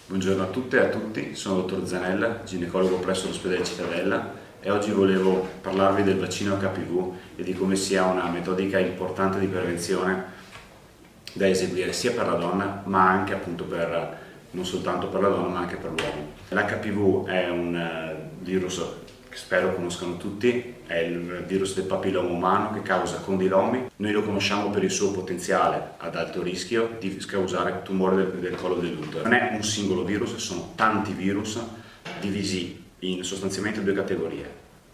Buongiorno a tutte e a tutti, sono il dottor Zanella, ginecologo presso l'ospedale Cittadella e oggi volevo parlarvi del vaccino HPV e di come sia una metodica importante di prevenzione da eseguire sia per la donna ma anche appunto non soltanto per la donna ma anche per l'uomo. L'HPV è un virus che spero conoscano tutti, è il virus del papilloma umano che causa condilomi. Noi lo conosciamo per il suo potenziale ad alto rischio di causare tumore del collo dell'utero. Non è un singolo virus, sono tanti virus divisi in sostanzialmente due categorie: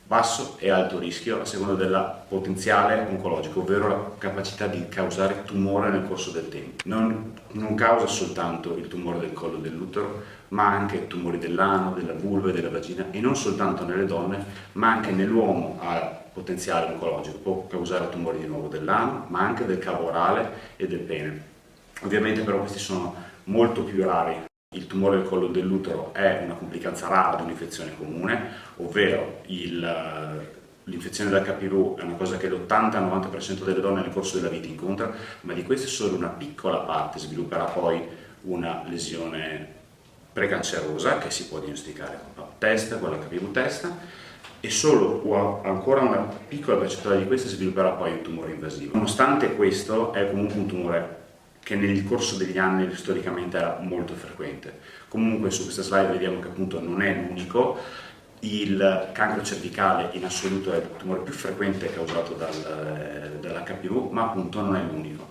basso e alto rischio a seconda del potenziale oncologico, ovvero la capacità di causare tumore nel corso del tempo. Non causa soltanto il tumore del collo dell'utero, ma anche tumori dell'ano, della vulva e della vagina, e non soltanto nelle donne, ma anche nell'uomo ha potenziale oncologico, può causare tumori di nuovo dell'ano, ma anche del cavo orale e del pene. Ovviamente però questi sono molto più rari. Il tumore del collo dell'utero è una complicanza rara di un'infezione comune, ovvero l'infezione da HPV è una cosa che l'80-90% delle donne nel corso della vita incontra, ma di queste solo una piccola parte svilupperà poi una lesione precancerosa che si può diagnosticare con PAP test, con l'HPV test, e solo ancora una piccola percentuale di queste svilupperà poi un tumore invasivo. Nonostante questo è comunque un tumore che nel corso degli anni storicamente era molto frequente. Comunque su questa slide vediamo che appunto non è l'unico. Il cancro cervicale in assoluto è il tumore più frequente causato dall'HPV, ma appunto non è l'unico.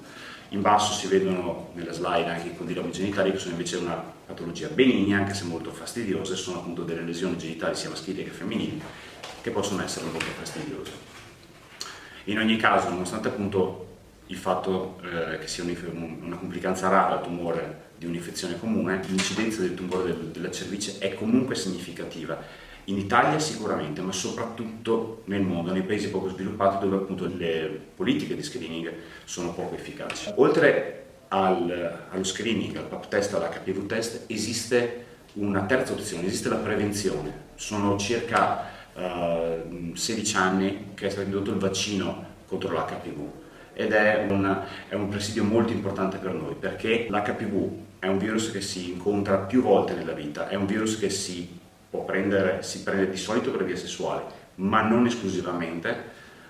In basso si vedono nella slide anche i condilomi genitali, che sono invece una patologia benigna, anche se molto fastidiosa, e sono appunto delle lesioni genitali sia maschili che femminili, che possono essere molto fastidiose. In ogni caso, nonostante appunto il fatto che sia una complicanza rara il tumore di un'infezione comune, l'incidenza del tumore della cervice è comunque significativa. In Italia sicuramente, ma soprattutto nel mondo, nei paesi poco sviluppati dove appunto le politiche di screening sono poco efficaci. Oltre allo screening, al PAP test, all'HPV test, esiste una terza opzione, esiste la prevenzione. Sono circa 16 anni che è stato introdotto il vaccino contro l'HPV. Ed è un presidio molto importante per noi, perché l'HPV è un virus che si incontra più volte nella vita, è un virus che si prende di solito per via sessuale, ma non esclusivamente.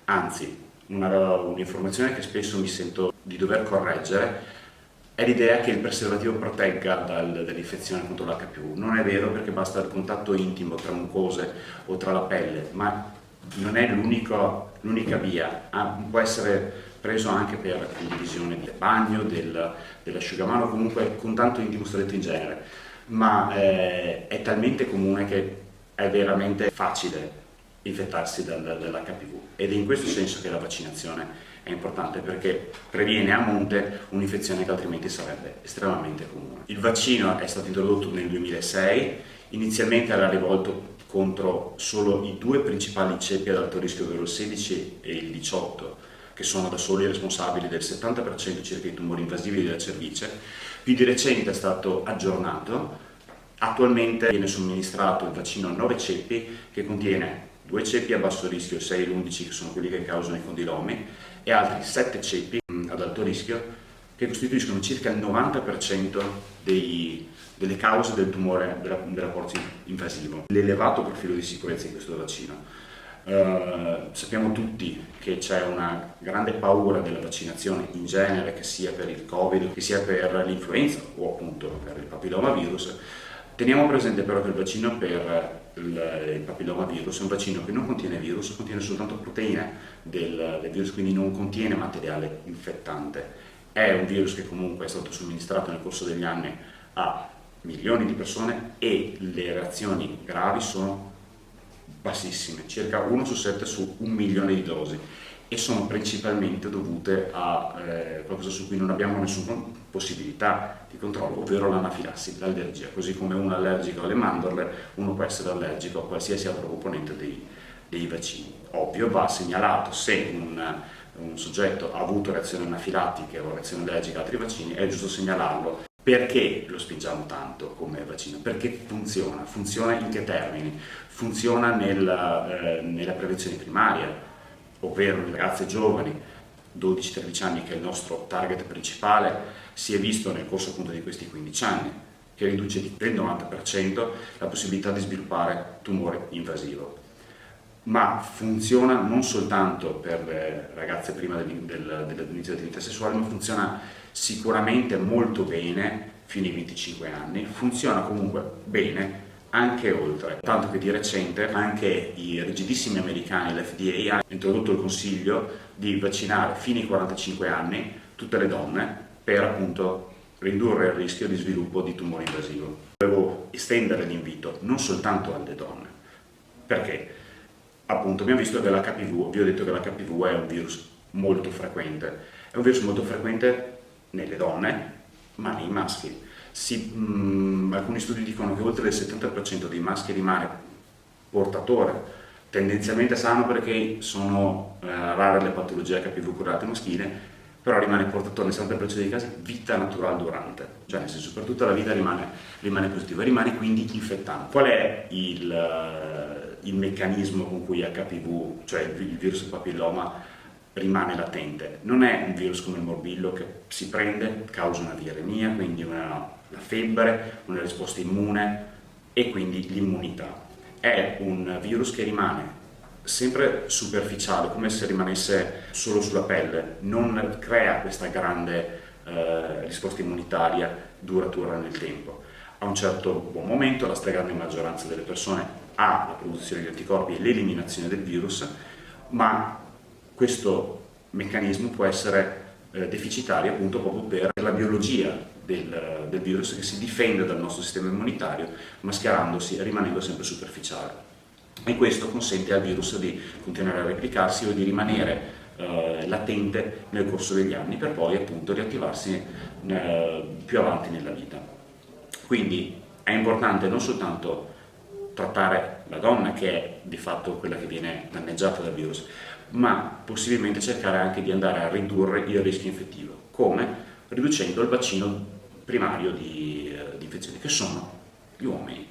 Anzi, un'informazione che spesso mi sento di dover correggere è l'idea che il preservativo protegga dall'infezione contro l'HPV. Non è vero, perché basta il contatto intimo tra mucose o tra la pelle, ma non è l'unica via. Può essere preso anche per condivisione del bagno, dell'asciugamano, comunque contatto intimo stretto in genere, ma è talmente comune che è veramente facile infettarsi dall'HPV, ed è in questo senso che la vaccinazione è importante, perché previene a monte un'infezione che altrimenti sarebbe estremamente comune. Il vaccino è stato introdotto nel 2006, inizialmente era rivolto contro solo i due principali ceppi ad alto rischio, ovvero il 16 e il 18, che sono da soli responsabili del 70% circa dei tumori invasivi della cervice. Più di recente è stato aggiornato. Attualmente viene somministrato il vaccino a 9 ceppi, che contiene 2 ceppi a basso rischio, il 6 e l'11, che sono quelli che causano i condilomi, e altri 7 ceppi ad alto rischio, che costituiscono circa il 90% delle cause del tumore della porta invasivo. L'elevato profilo di sicurezza di questo vaccino. Sappiamo tutti che c'è una grande paura della vaccinazione in genere, che sia per il Covid, che sia per l'influenza o appunto per il papillomavirus. Teniamo presente però che il vaccino per il papillomavirus è un vaccino che non contiene virus, contiene soltanto proteine del virus, quindi non contiene materiale infettante. È un virus che comunque è stato somministrato nel corso degli anni a milioni di persone, e le reazioni gravi sono bassissime, circa 1 su 7 su 1 milione di dosi, e sono principalmente dovute a qualcosa su cui non abbiamo nessuna possibilità di controllo, ovvero l'anafilassi, l'allergia. Così come uno è allergico alle mandorle, uno può essere allergico a qualsiasi altro componente dei vaccini. Ovvio, va segnalato se un soggetto ha avuto reazioni anafilattiche o reazioni allergiche a altri vaccini, è giusto segnalarlo. Perché lo spingiamo tanto come vaccino? Perché funziona. Funziona in che termini? Funziona nella prevenzione primaria, ovvero nelle ragazze giovani, 12-13 anni, che è il nostro target principale. Si è visto nel corso appunto di questi 15 anni che riduce del 90% la possibilità di sviluppare tumore invasivo. Ma funziona non soltanto per le ragazze prima dell'inizio dell'attività sessuale, ma funziona sicuramente molto bene fino ai 25 anni, funziona comunque bene anche oltre, tanto che di recente anche i rigidissimi americani, l'FDA, ha introdotto il consiglio di vaccinare fino ai 45 anni tutte le donne per appunto ridurre il rischio di sviluppo di tumore invasivo. Volevo estendere l'invito non soltanto alle donne, perché appunto abbiamo visto che l'HPV, vi ho detto che l'HPV è un virus molto frequente, è un virus molto frequente nelle donne, ma nei maschi. Alcuni studi dicono che oltre il 70% dei maschi rimane portatore, tendenzialmente sano perché sono rare le patologie HPV curate maschile, però rimane portatore nel 70% dei casi vita naturale durante, cioè nel senso per tutta la vita rimane positivo e rimane quindi infettante. Qual è il meccanismo con cui HPV, cioè il virus del papilloma, rimane latente? Non è un virus come il morbillo che si prende, causa una viremia, quindi la febbre, una risposta immune e quindi l'immunità. È un virus che rimane sempre superficiale, come se rimanesse solo sulla pelle, non crea questa grande risposta immunitaria duratura nel tempo. A un certo buon momento la stragrande maggioranza delle persone ha la produzione di anticorpi e l'eliminazione del virus, ma questo meccanismo può essere deficitario appunto proprio per la biologia del virus che si difende dal nostro sistema immunitario mascherandosi e rimanendo sempre superficiale. E questo consente al virus di continuare a replicarsi o di rimanere latente nel corso degli anni per poi appunto riattivarsi più avanti nella vita. Quindi è importante non soltanto trattare la donna, che è di fatto quella che viene danneggiata dal virus, ma possibilmente cercare anche di andare a ridurre il rischio infettivo. Come? Riducendo il bacino primario di infezioni, che sono gli uomini.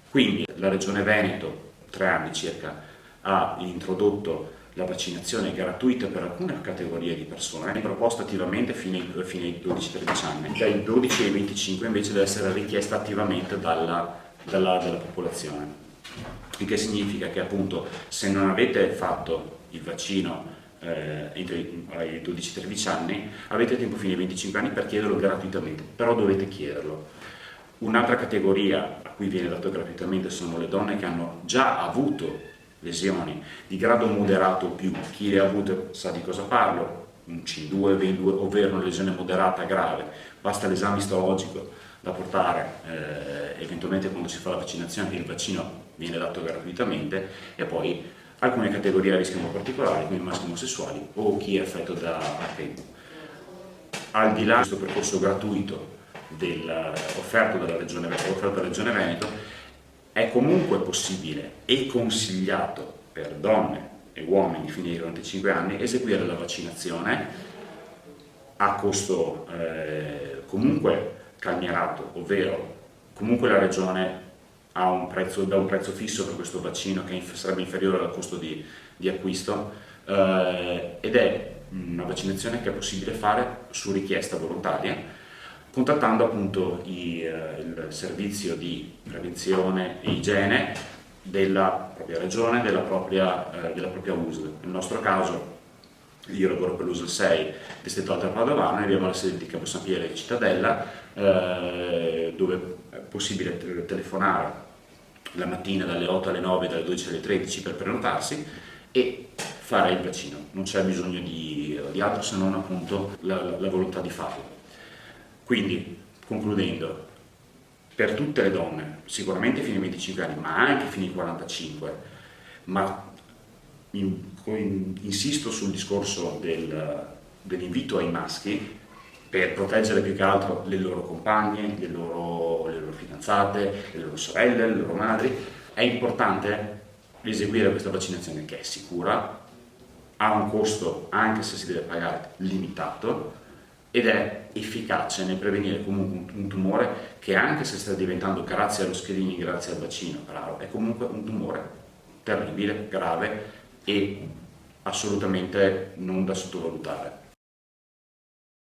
Quindi la Regione Veneto, 3 anni circa, ha introdotto la vaccinazione gratuita per alcune categorie di persone, è proposta attivamente fino ai 12-13 anni. Dai 12 ai 25 invece deve essere richiesta attivamente dalla popolazione. Il che significa che appunto se non avete fatto il vaccino ai 12-13 anni, avete tempo fino ai 25 anni per chiederlo gratuitamente, però dovete chiederlo. Un'altra categoria a cui viene dato gratuitamente sono le donne che hanno già avuto lesioni di grado moderato o più. Chi le ha avute sa di cosa parlo, un C2, V2, ovvero una lesione moderata grave, basta l'esame istologico da portare eventualmente quando si fa la vaccinazione, il vaccino viene dato gratuitamente, e poi alcune categorie a rischio particolari come i maschi omosessuali o chi è affetto da HIV. Al di là di questo percorso gratuito offerto dalla Regione Veneto, è comunque possibile e consigliato per donne e uomini fino ai 45 anni eseguire la vaccinazione a costo comunque calmierato, ovvero comunque la Regione dà un prezzo fisso per questo vaccino che sarebbe inferiore al costo di acquisto ed è una vaccinazione che è possibile fare su richiesta volontaria, contattando appunto il servizio di prevenzione e igiene della propria regione, della propria USL. Nel nostro caso io lavoro per l'USL 6 distretto Alta Padovana e abbiamo la sede di Campo San Piero di Cittadella, dove è possibile telefonare la mattina dalle 8 alle 9, dalle 12 alle 13 per prenotarsi e fare il vaccino. Non c'è bisogno di altro se non appunto la volontà di farlo. Quindi, concludendo, per tutte le donne, sicuramente fino ai 25 anni, ma anche fino ai 45, ma insisto sul discorso dell'invito ai maschi per proteggere più che altro le loro compagne, le loro fidanzate, le loro sorelle, le loro madri, è importante eseguire questa vaccinazione che è sicura, ha un costo, anche se si deve pagare, limitato, ed è efficace nel prevenire comunque un tumore che, anche se sta diventando, grazie allo screening, grazie al vaccino raro, è comunque un tumore terribile, grave e assolutamente non da sottovalutare.